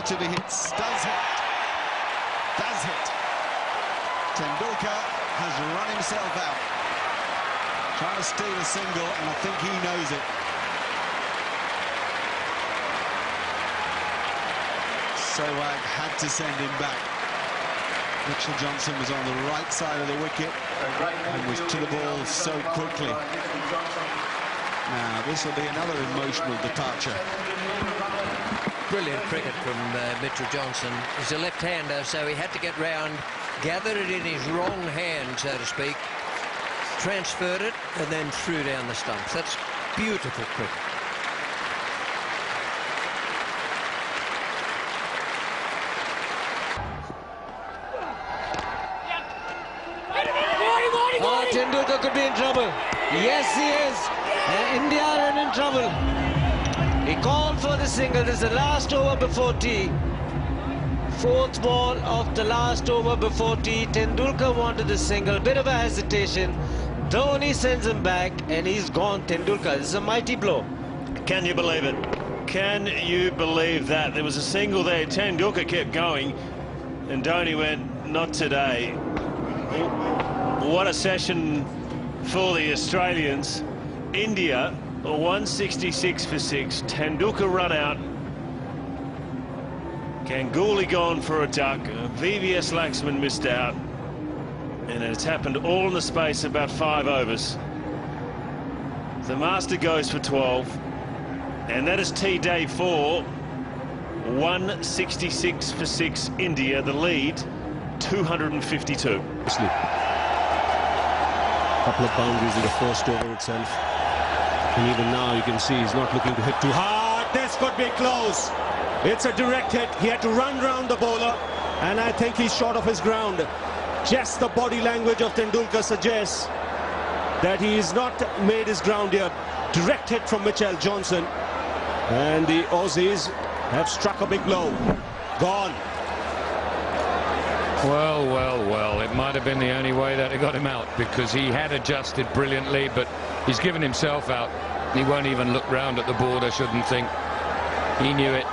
much of the hits. Does hit. Tendulkar has run himself out. Trying to steal a single, and I think he knows it. Sehwag had to send him back. Mitchell Johnson was on the right side of the wicket and was to the ball so quickly. Now, this will be another emotional departure. Brilliant cricket from Mitchell Johnson. He's a left-hander, so he had to get round, gathered it in his wrong hand, so to speak, transferred it, and then threw down the stumps. That's beautiful cricket. Oh, Tendulkar could be in trouble. Yes, he is. India are in trouble. He called for the single. This is the last over before tea. Fourth ball of the last over before tea. Tendulkar wanted the single. Bit of a hesitation. Dhoni sends him back, and he's gone. Tendulkar. This is a mighty blow. Can you believe it? Can you believe that? There was a single there. Tendulkar kept going, and Dhoni went, not today. What a session for the Australians. India, 166 for 6. Tendulkar run out. Ganguly gone for a duck. VVS Laxman missed out. And it's happened all in the space of about 5 overs. The master goes for 12. And that is tea day 4. 166 for 6 India. The lead, 252. Couple of boundaries in the first over itself, and even now you can see he's not looking to hit too hard. This could be close. It's a direct hit. He had to run round the bowler, and I think he's short of his ground. Just the body language of Tendulkar suggests that he has not made his ground here. Direct hit from Mitchell Johnson, and the Aussies have struck a big blow. Gone. Well, it might have been the only way that it got him out, because he had adjusted brilliantly, but he's given himself out. He won't even look round at the board, I shouldn't think. He knew it.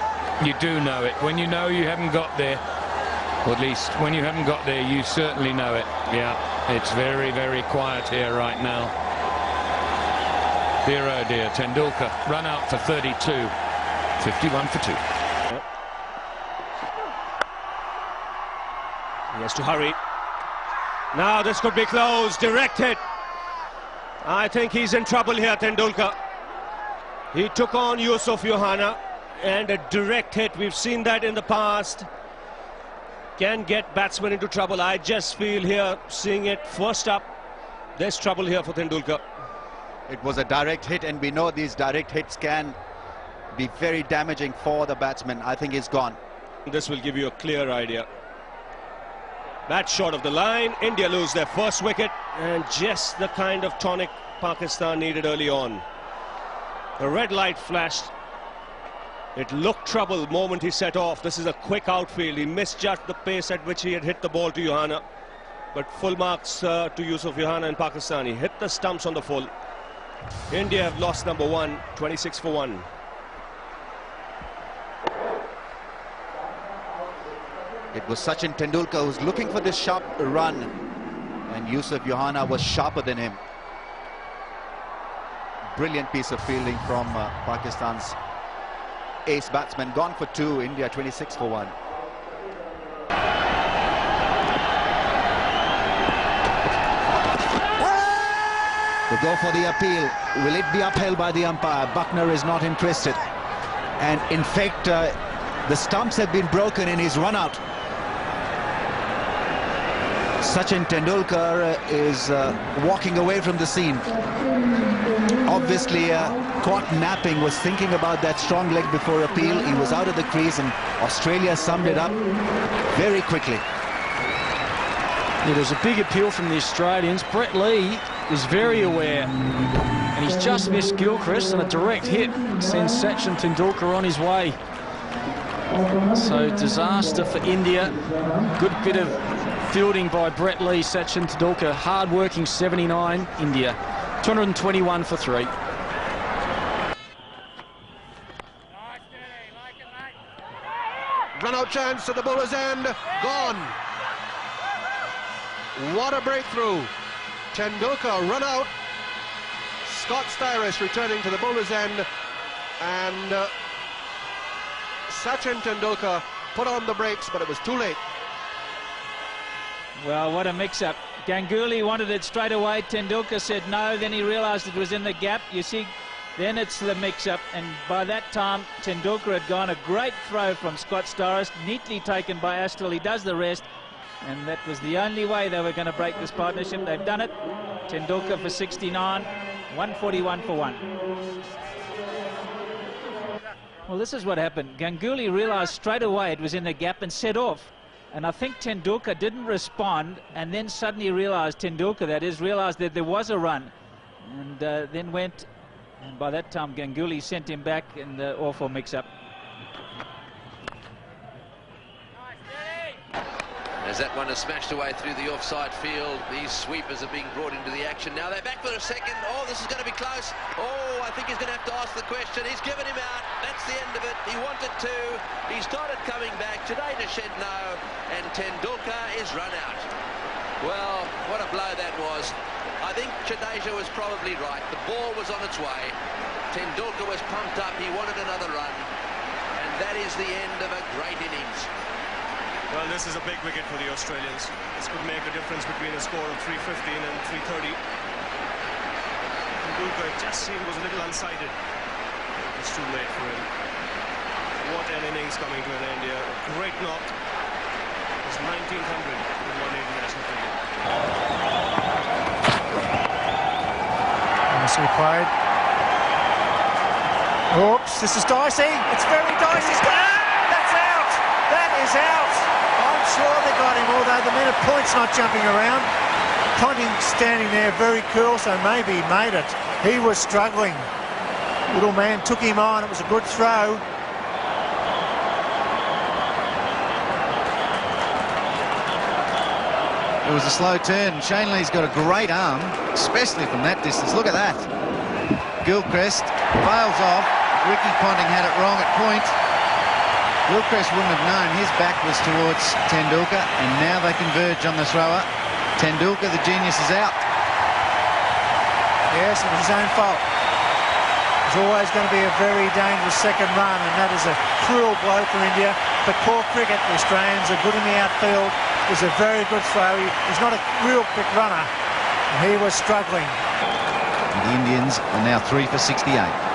You do know it. When you know you haven't got there, or at least when you haven't got there, you certainly know it. Yeah, it's very, very quiet here right now. Dear, oh dear, Tendulkar run out for 32. 51 for 2. He has to hurry. Now this could be close. Direct hit. I think he's in trouble here, Tendulkar. He took on Yusuf Yohana, and a direct hit, we've seen that in the past, can get batsmen into trouble. I just feel here, seeing it first up, there's trouble here for Tendulkar. It was a direct hit, and we know these direct hits can be very damaging for the batsman. I think he's gone. This will give you a clear idea. That's short of the line. India lose their first wicket, and just the kind of tonic Pakistan needed early on. The red light flashed. It looked trouble the moment he set off. This is a quick outfield. He misjudged the pace at which he had hit the ball to Yohana. But full marks to Yusuf Yohana in Pakistan. He hit the stumps on the full. India have lost number 1, 26 for 1. It was Sachin Tendulkar who was looking for this sharp run, and Yusuf Yohana was sharper than him. Brilliant piece of fielding from Pakistan's ace batsman. Gone for 2, India 26 for 1. They go for the appeal. Will it be upheld by the umpire? Buckner is not interested. And in fact, the stumps have been broken in his run out. Sachin Tendulkar is walking away from the scene. Obviously, caught napping, was thinking about that strong leg before appeal. He was out of the crease, and Australia summed it up very quickly. Yeah, there's a big appeal from the Australians. Brett Lee is very aware, and he's just missed Gilchrist, and a direct hit sends Sachin Tendulkar on his way. So disaster for India. Good bit of fielding by Brett Lee. Sachin Tendulkar, hard-working 79. India 221 for 3. run-out chance to the bowler's end. Gone. What a breakthrough. Tendulkar run out. Scott Styris returning to the bowler's end. And Sachin Tendulkar put on the brakes, but it was too late. Well, what a mix-up. Ganguly wanted it straight away. Tendulkar said no. Then he realised it was in the gap. You see, then it's the mix-up. And by that time, Tendulkar had gone. A great throw from Scott Styris, neatly taken by Astle. He does the rest. And that was the only way they were going to break this partnership. They've done it. Tendulkar for 69, 141 for 1. Well, this is what happened. Ganguly realised straight away it was in the gap and set off. And I think Tendulkar didn't respond, and then suddenly realised, Tendulkar that is, realised that there was a run. And then went, and by that time Ganguly sent him back in the awful mix-up. As that one is smashed away through the offside field, these sweepers are being brought into the action. Now they're back for a second. Oh, this is going to be close. Oh, I think he's going to have to ask the question. He's given him out. That's the end of it. He wanted to. He started coming back. Jadeja said no, and Tendulkar is run out. Well, what a blow that was. I think Jadeja was probably right. The ball was on its way. Tendulkar was pumped up. He wanted another run. And that is the end of a great innings. Well, this is a big wicket for the Australians. This could make a difference between a score of 315 and 330. Tendulkar just seemed was a little unsighted. It's too late for him. What an innings coming to an India. Great knock. It's 1900 in one international cricket. Nicely played. Oops, this is dicey. It's very dicey. That's out. That is out. I'm sure they got him, although the men of point's not jumping around. Ponting standing there very cool, so maybe he made it. He was struggling. Little man took him on. It was a good throw. It was a slow turn. Shane Lee's got a great arm, especially from that distance. Look at that. Gilchrist bails off. Ricky Ponting had it wrong at point. Gilchrist wouldn't have known his back was towards Tendulkar, and now they converge on the thrower. Tendulkar, the genius, is out. Yes, it was his own fault. It's always going to be a very dangerous second run, and that is a cruel blow for India. But poor cricket, the Australians are good in the outfield. It was a very good throw. He's not a real quick runner, and he was struggling. And the Indians are now 3 for 68.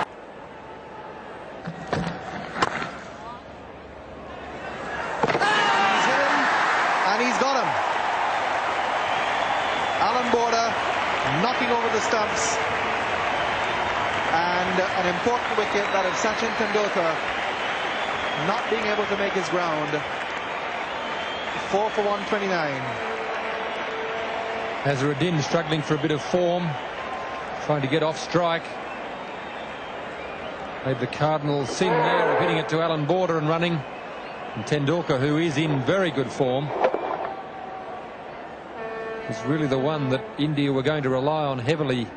Knocking over the stumps, and an important wicket, that of Sachin Tendulkar not being able to make his ground. 4 for 129. Azharuddin struggling for a bit of form, trying to get off strike. Made the cardinal sin there of hitting it to Alan Border and running. And Tendulkar, who is in very good form, is really the one that India were going to rely on heavily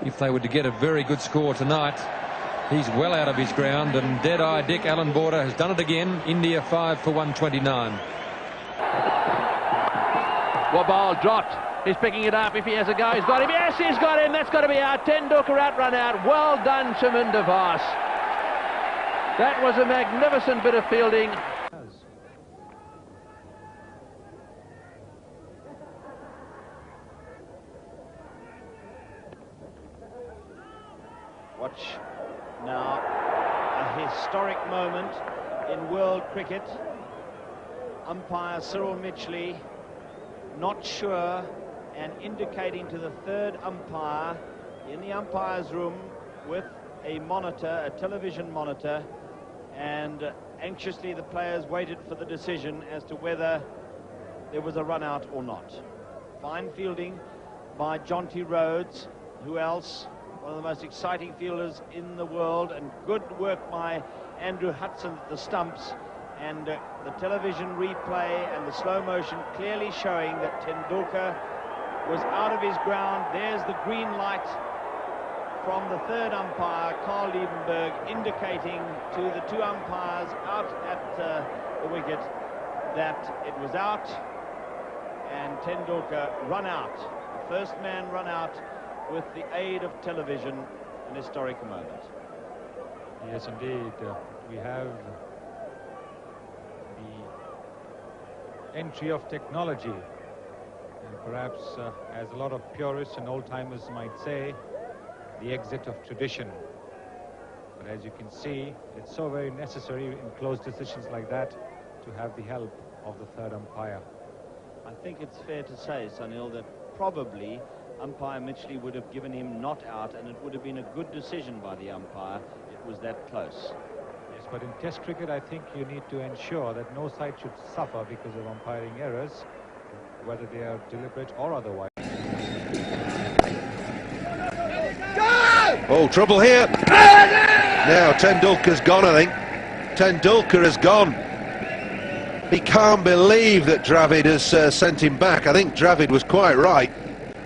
if they were to get a very good score tonight. He's well out of his ground, and dead-eye Dick Alan Border has done it again. India 5 for 129. Wabal dropped. He's picking it up. If he has a go, he's got him. Yes, he's got him. That's got to be out. Tendulkar out, run out. Well done, Chaminda Vaas. That was a magnificent bit of fielding. Watch now a historic moment in world cricket. Umpire Cyril Mitchley not sure and indicating to the third umpire in the umpire's room with a monitor, a television monitor, and anxiously the players waited for the decision as to whether there was a run out or not. Fine fielding by Jonty Rhodes. Who else? One of the most exciting fielders in the world, and good work by Andrew Hudson at the stumps, and the television replay and the slow motion clearly showing that Tendulkar was out of his ground. There's the green light from the third umpire, Carl Liebenberg, indicating to the two umpires out at the wicket that it was out, and Tendulkar run out. The first man run out with the aid of television, an historic moment. Yes, indeed. We have the entry of technology, and perhaps, as a lot of purists and old-timers might say, the exit of tradition. But as you can see, it's so very necessary in close decisions like that to have the help of the third umpire. I think it's fair to say, Sunil, that probably umpire Mitchley would have given him not out, and it would have been a good decision by the umpire. It was that close. Yes, but in Test cricket, I think you need to ensure that no side should suffer because of umpiring errors, whether they are deliberate or otherwise. Oh, trouble here. Now Tendulkar's gone, I think. Tendulkar has gone. He can't believe that Dravid has sent him back. I think Dravid was quite right.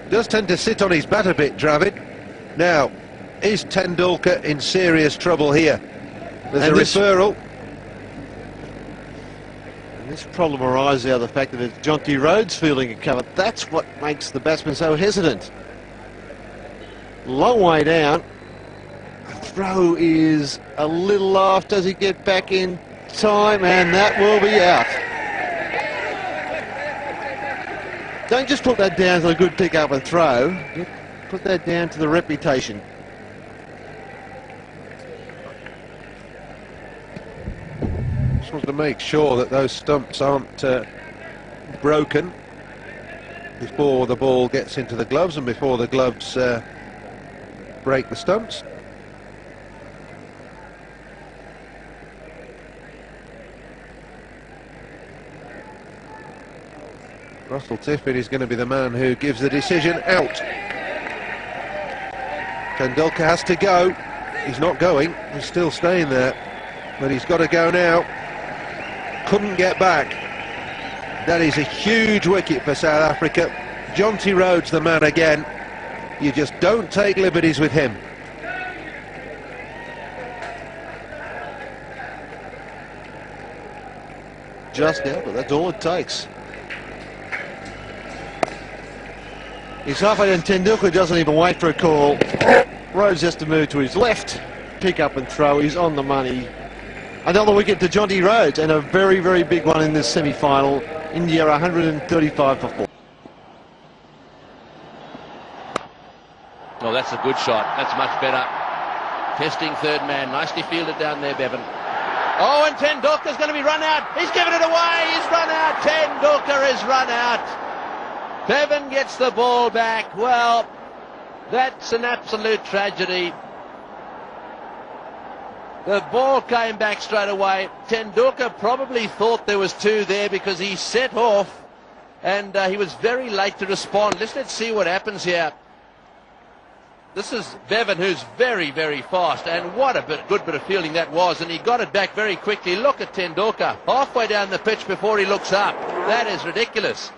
Does tend to sit on his bat a bit, Dravid. Now, is Tendulkar in serious trouble here? There's a referral. And this problem arises out of the fact that it's Jonty Rhodes fielding a cover. That's what makes the batsman so hesitant. Long way down. Throw is a little off. Does he get back in time? And that will be out. Don't just put that down to a good pick up and throw. Put that down to the reputation. Just want to make sure that those stumps aren't broken before the ball gets into the gloves and before the gloves break the stumps. Russell Tiffin is going to be the man who gives the decision out. Tendulkar has to go. He's not going. He's still staying there. But he's got to go now. Couldn't get back. That is a huge wicket for South Africa. Jonty Rhodes the man again. You just don't take liberties with him. Just now, but that's all it takes. He's halfway and Tendulkar doesn't even wait for a call. Rhodes has to move to his left, pick up and throw. He's on the money. Another wicket to Jonty Rhodes, and a very, very big one in this semi-final. India 135 for 4. Oh, that's a good shot. That's much better. Testing third man. Nicely fielded down there, Bevan. Oh, and Tendulkar's going to be run out. He's given it away. He's run out. Tendulkar is run out. Bevan gets the ball back. Well, that's an absolute tragedy. The ball came back straight away. Tendulkar probably thought there was two there because he set off and he was very late to respond. Let's see what happens here. This is Bevan, who's very, very fast, and what a good bit of fielding that was, and he got it back very quickly. Look at Tendulkar, halfway down the pitch before he looks up. That is ridiculous.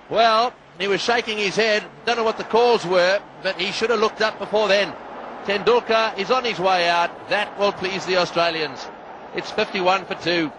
Well, he was shaking his head. Don't know what the calls were, but he should have looked up before then. Tendulkar is on his way out. That will please the Australians. It's 51 for 2.